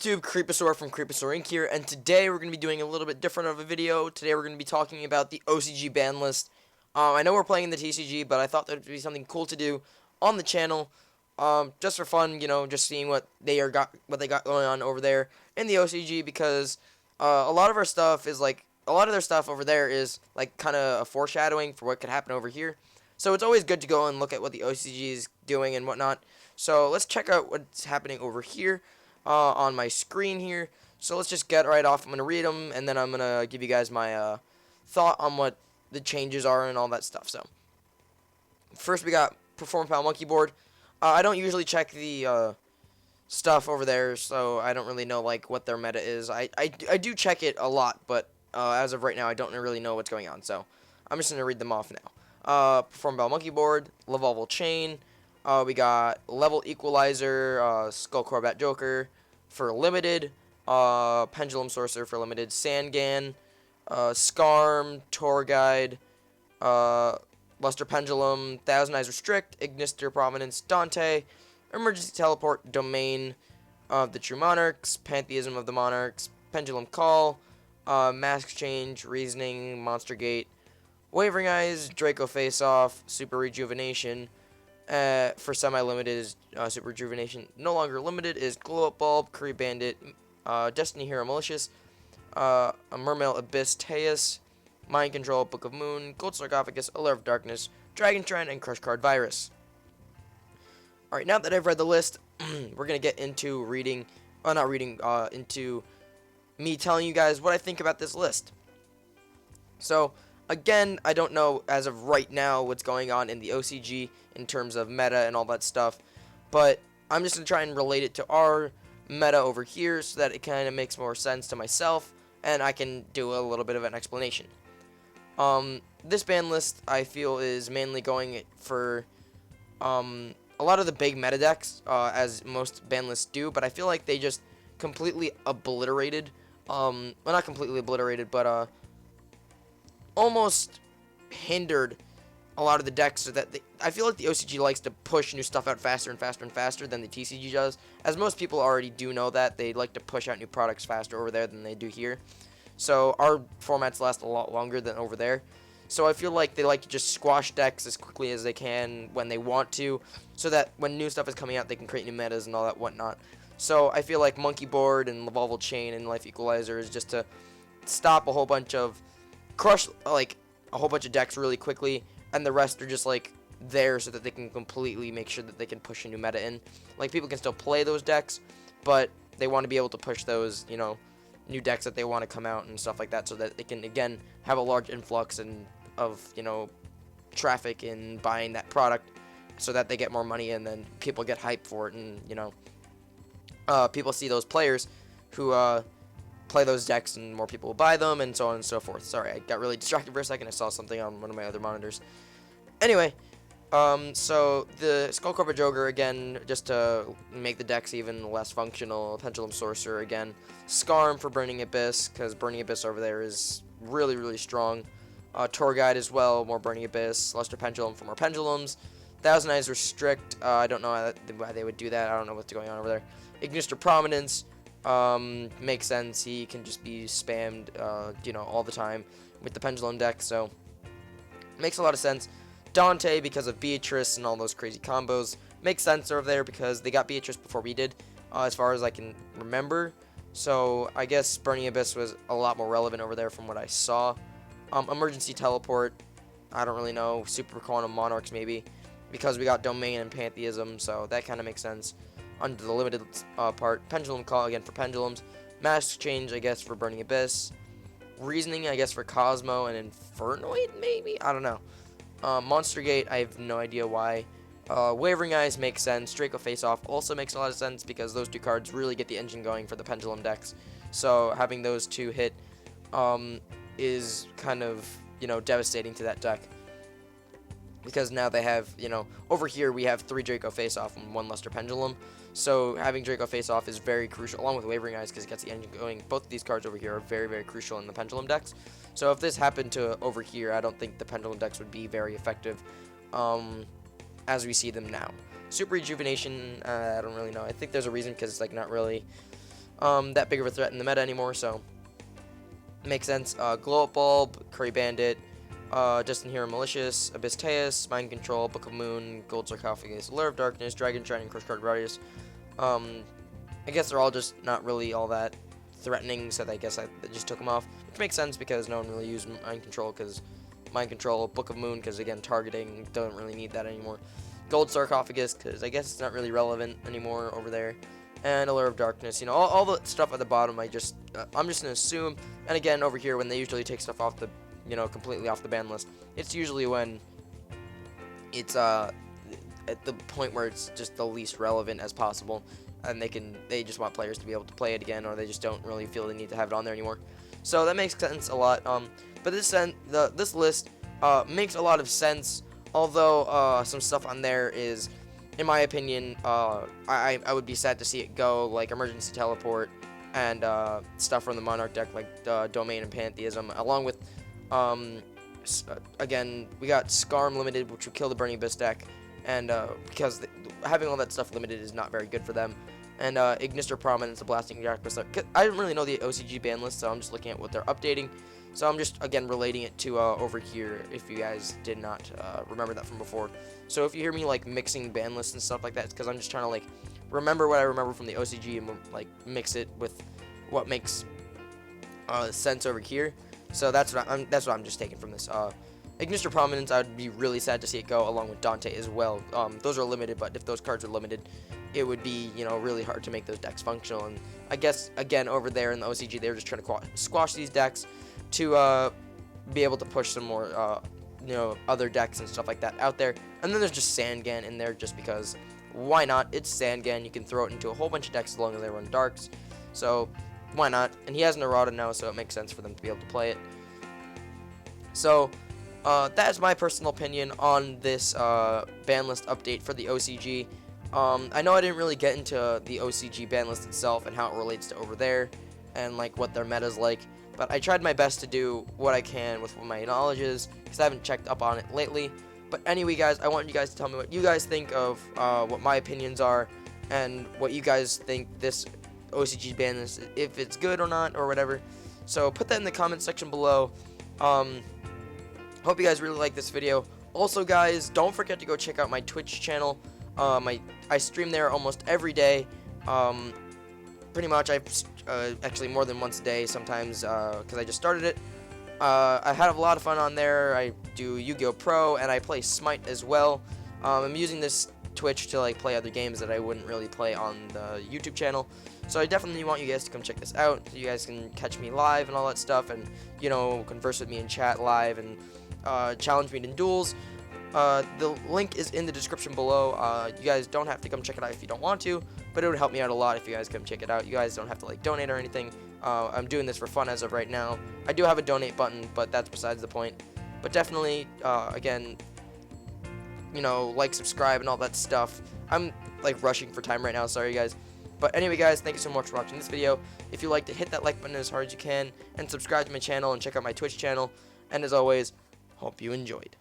YouTube? Creeposaur from Creeposaur Inc. here, and today we're going to be doing a little bit different of a video. Today we're going to be talking about the OCG ban list. I know we're playing in the TCG, but I thought that would be something cool to do on the channel, just for fun, you know, just seeing what they got going on over there in the OCG, because a lot of our stuff is like, a lot of their stuff over there is like kind of a foreshadowing for what could happen over here. So it's always good to go and look at what the OCG is doing and whatnot. So let's check out what's happening over here on my screen here. So let's just get right off. I'm going to read them, and then I'm going to give you guys my thought on what the changes are and all that stuff. So first we got Perform Pal Monkey Board. I don't usually check the stuff over there, so I don't really know like what their meta is. I do check it a lot, but as of right now I don't really know what's going on. So I'm just going to read them off now. Perform Pal Monkey Board, Levolval Chain. We got Level Equalizer, Skull Corbat Joker for limited, Pendulum Sorcerer for limited, Sangan, Skarm, Tour Guide, Luster Pendulum, Thousand Eyes Restrict, Ignister Prominence, Dante, Emergency Teleport, Domain of the True Monarchs, Pantheism of the Monarchs, Pendulum Call, Mask Change, Reasoning, Monster Gate, Wavering Eyes, Draco Face Off, Super Rejuvenation. For semi-limited is Super Rejuvenation. No longer limited is Glow Up Bulb, Curry Bandit, Destiny Hero Malicious, a Mermail Abyss Teus, Mind Control, Book of Moon, Gold Sarcophagus, Allure of Darkness, Dragon Trend, and Crush Card Virus. Alright, now that I've read the list, we're going to get into into me telling you guys what I think about this list. So, again, I don't know as of right now what's going on in the OCG in terms of meta and all that stuff, but I'm just going to try and relate it to our meta over here so that it kind of makes more sense to myself, and I can do a little bit of an explanation. This ban list, I feel, is mainly going for a lot of the big meta decks, as most ban lists do, but I feel like they just completely obliterated, well, not completely obliterated, but almost hindered a lot of the decks, so that I feel like the OCG likes to push new stuff out faster and faster and faster than the TCG does. As most people already do know that, they like to push out new products faster over there than they do here. So our formats last a lot longer than over there. So I feel like they like to just squash decks as quickly as they can when they want to, so that when new stuff is coming out, they can create new metas and all that whatnot. So I feel like Monkey Board and Levolval Chain and Life Equalizer is just to stop a whole bunch of crush, like a whole bunch of decks really quickly, and the rest are just like there so that they can completely make sure that they can push a new meta in. Like, people can still play those decks, but they want to be able to push those, you know, new decks that they want to come out and stuff like that, so that they can again have a large influx of, you know, traffic in buying that product, so that they get more money, and then people get hyped for it, and, you know, people see those players who play those decks, and more people will buy them, and so on and so forth. Sorry, I got really distracted for a second. I saw something on one of my other monitors. Anyway, so the Skull Corbat Joker, again, just to make the decks even less functional. Pendulum Sorcerer, again. Skarm for Burning Abyss, because Burning Abyss over there is really, really strong. Tour Guide as well, more Burning Abyss. Luster Pendulum for more Pendulums. Thousand Eyes Restrict, I don't know why they would do that. I don't know what's going on over there. Ignister Prominence. Makes sense. He can just be spammed, you know, all the time with the Pendulum deck, so makes a lot of sense. Dante, because of Beatrice and all those crazy combos, makes sense over there because they got Beatrice before we did, as far as I can remember. So I guess Burning Abyss was a lot more relevant over there from what I saw. Emergency Teleport, I don't really know. Super Quantum Monarchs maybe, because we got Domain and Pantheism, so that kind of makes sense. Under the limited part, Pendulum Call again for Pendulums, Mask Change I guess for Burning Abyss, Reasoning I guess for Cosmo, and Infernoid maybe? I don't know. Monster Gate, I have no idea why. Wavering Eyes makes sense. Draco Face Off also makes a lot of sense because those two cards really get the engine going for the Pendulum decks. So having those two hit is kind of, you know, devastating to that deck. Because now they have, you know, over here we have 3 Draco Face Off and 1 Luster Pendulum. So having Draco Face Off is very crucial, along with Wavering Eyes, because it gets the engine going. Both of these cards over here are very, very crucial in the Pendulum decks. So if this happened to over here, I don't think the Pendulum decks would be very effective as we see them now. Super Rejuvenation, I don't really know. I think there's a reason, because it's like not really that big of a threat in the meta anymore, so makes sense. Glow Up Bulb, Curry Bandit, Distant Hero Malicious, Abyss Teus, Mind Control, Book of Moon, Gold Sarcophagus, Lure of Darkness, Dragon Shrine, and Crush Card Radius. I guess they're all just not really all that threatening, so I guess I just took them off, which makes sense because no one really used Mind Control, because Mind Control, Book of Moon, because again, targeting, don't really need that anymore. Gold Sarcophagus, because I guess it's not really relevant anymore over there. And Allure of Darkness, you know, all the stuff at the bottom, I'm just gonna assume. And again, over here, when they usually take stuff off the, you know, completely off the ban list, it's usually when it's at the point where it's just the least relevant as possible, and they just want players to be able to play it again, or they just don't really feel the need to have it on there anymore. So that makes sense a lot. But this list makes a lot of sense, although some stuff on there is, in my opinion, I would be sad to see it go, like Emergency Teleport and stuff from the Monarch deck, like Domain and Pantheism, along with, again, we got Skarm Limited, which would kill the Burning Abyss deck, and because having all that stuff limited is not very good for them. And Ignister Prominence, the Blasting Jackpot. I don't really know the OCG ban list, so I'm just looking at what they're updating. So I'm just, again, relating it to over here, if you guys did not remember that from before. So if you hear me, like, mixing ban lists and stuff like that, it's because I'm just trying to, like, remember what I remember from the OCG and, like, mix it with what makes sense over here. So that's what I'm just taking from this. Ignister Prominence, I would be really sad to see it go, along with Dante as well. Those are limited, but if those cards are limited, it would be, you know, really hard to make those decks functional. And I guess, again, over there in the OCG, they were just trying to squash these decks to be able to push some more, you know, other decks and stuff like that out there. And then there's just Sandgan in there just because, why not? It's Sandgan. You can throw it into a whole bunch of decks as long as they run Darks. So, why not? And he has an errata now, so it makes sense for them to be able to play it. So, that is my personal opinion on this ban list update for the OCG. I know I didn't really get into the OCG ban list itself and how it relates to over there and like what their meta's like, but I tried my best to do what I can with what my knowledge is, because I haven't checked up on it lately. But anyway, guys, I want you guys to tell me what you guys think of what my opinions are and what you guys think this OCG ban is, if it's good or not or whatever. So put that in the comment section below. Hope you guys really like this video. Also, guys, don't forget to go check out my Twitch channel. I stream there almost every day. Pretty much, actually more than once a day sometimes, because I just started it. I had a lot of fun on there. I do Yu-Gi-Oh! Pro, and I play Smite as well. I'm using this Twitch to like play other games that I wouldn't really play on the YouTube channel. So I definitely want you guys to come check this out, so you guys can catch me live and all that stuff, and, you know, converse with me in chat live, and challenge me in duels. The link is in the description below. You guys don't have to come check it out if you don't want to, but it would help me out a lot if you guys come check it out. You guys don't have to like donate or anything. I'm doing this for fun as of right now. I do have a donate button, but that's besides the point. But definitely, again, you know, like, subscribe, and all that stuff. I'm like rushing for time right now, sorry guys. But anyway, guys, thank you so much for watching this video. If you liked it, hit that like button as hard as you can, and subscribe to my channel and check out my Twitch channel. And as always, hope you enjoyed.